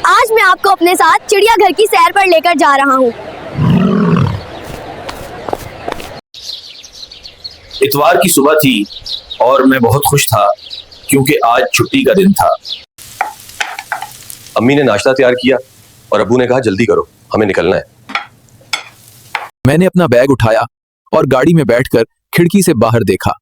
आज मैं आपको अपने साथ चिड़ियाघर की सैर पर लेकर जा रहा हूँ। इतवार की सुबह थी और मैं बहुत खुश था क्योंकि आज छुट्टी का दिन था। अम्मी ने नाश्ता तैयार किया और अब्बू ने कहा जल्दी करो, हमें निकलना है। मैंने अपना बैग उठाया और गाड़ी में बैठकर खिड़की से बाहर देखा।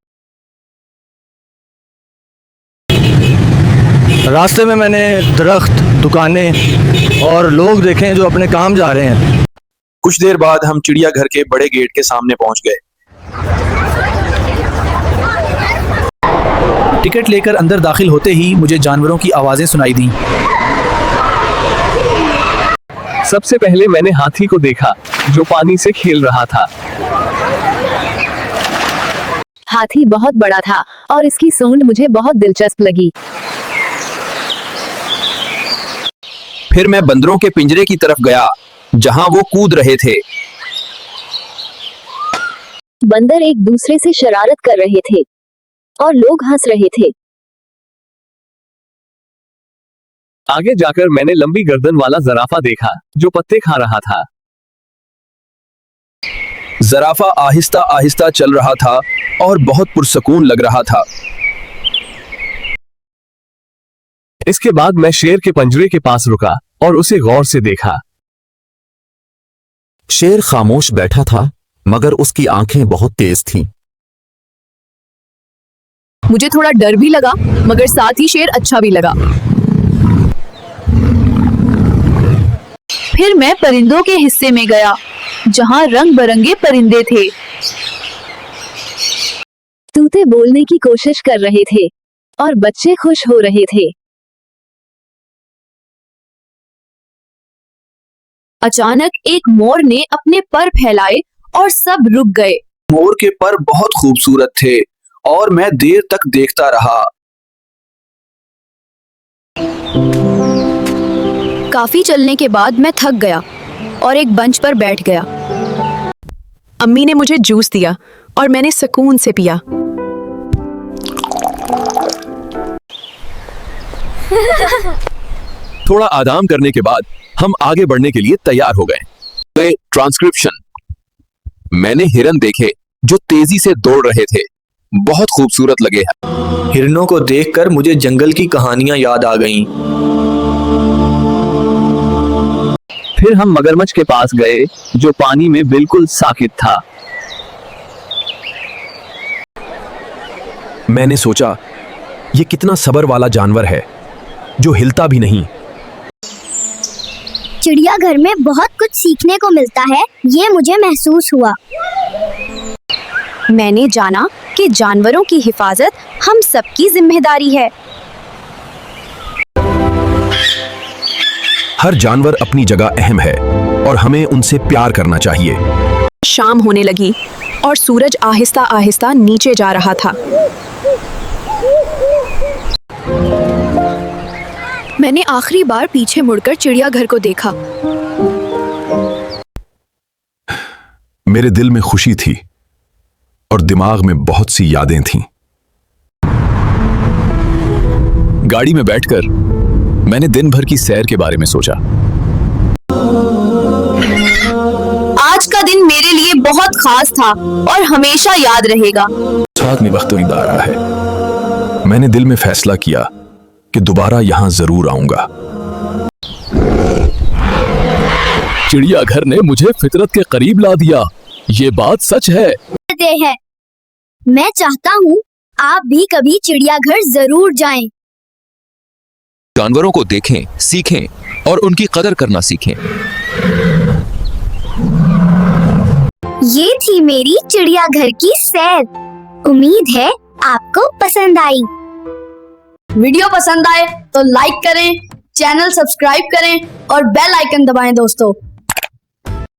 रास्ते में मैंने दरख्त, दुकानें और लोग देखे जो अपने काम जा रहे हैं। कुछ देर बाद हम चिड़ियाघर के बड़े गेट के सामने पहुंच गए। टिकट लेकर अंदर दाखिल होते ही मुझे जानवरों की आवाजें सुनाई दी। सबसे पहले मैंने हाथी को देखा जो पानी से खेल रहा था। हाथी बहुत बड़ा था और इसकी सूंड मुझे बहुत दिलचस्प लगी। फिर मैं बंदरों के पिंजरे की तरफ गया जहां वो कूद रहे थे। बंदर एक दूसरे से शरारत कर रहे थे और लोग हंस रहे थे। आगे जाकर मैंने लंबी गर्दन वाला जराफा देखा जो पत्ते खा रहा था। जराफा आहिस्ता आहिस्ता चल रहा था और बहुत पुरसकून लग रहा था। इसके बाद मैं शेर के पंजरे के पास रुका और उसे गौर से देखा। शेर खामोश बैठा था मगर उसकी आंखें बहुत तेज थीं। मुझे थोड़ा डर भी लगा मगर साथ ही शेर अच्छा भी लगा। फिर मैं परिंदों के हिस्से में गया जहां रंग बिरंगे परिंदे थे। तूते बोलने की कोशिश कर रहे थे और बच्चे खुश हो रहे थे। अचानक एक मोर ने अपने पर फैलाए और सब रुक गए। मोर के पर बहुत खूबसूरत थे और मैं देर तक देखता रहा। काफी चलने के बाद मैं थक गया और एक बंच पर बैठ गया। अम्मी ने मुझे जूस दिया और मैंने सुकून से पिया। थोड़ा आराम करने के बाद हम आगे बढ़ने के लिए तैयार हो गए। ट्रांसक्रिप्शन। मैंने हिरन देखे जो तेजी से दौड़ रहे थे, बहुत खूबसूरत लगे। हिरनों को देखकर मुझे जंगल की कहानियां याद आ गईं। फिर हम मगरमच्छ के पास गए जो पानी में बिल्कुल साकित था। मैंने सोचा ये कितना सब्र वाला जानवर है जो हिलता भी नहीं। चिड़ियाघर में बहुत कुछ सीखने को मिलता है, ये मुझे महसूस हुआ। मैंने जाना कि जानवरों की हिफाजत हम सबकी जिम्मेदारी है। हर जानवर अपनी जगह अहम है और हमें उनसे प्यार करना चाहिए। शाम होने लगी और सूरज आहिस्ता आहिस्ता नीचे जा रहा था। मैंने आखिरी बार पीछे मुड़कर चिड़ियाघर को देखा। मेरे दिल में खुशी थी और दिमाग में बहुत सी यादें थीं। गाड़ी में बैठकर मैंने दिन भर की सैर के बारे में सोचा। आज का दिन मेरे लिए बहुत खास था और हमेशा याद रहेगा। साथ में वक्त आ रहा है। मैंने दिल में फैसला किया कि दोबारा यहां जरूर आऊंगा। चिड़ियाघर ने मुझे फितरत के करीब ला दिया, ये बात सच है। मैं चाहता हूँ आप भी कभी चिड़ियाघर जरूर जाएं। जानवरों को देखें, सीखें और उनकी कदर करना सीखें। ये थी मेरी चिड़ियाघर की सैर। उम्मीद है आपको पसंद आई। वीडियो पसंद आए तो लाइक करें, चैनल सब्सक्राइब करें और बेल आइकन दबाएं दोस्तों।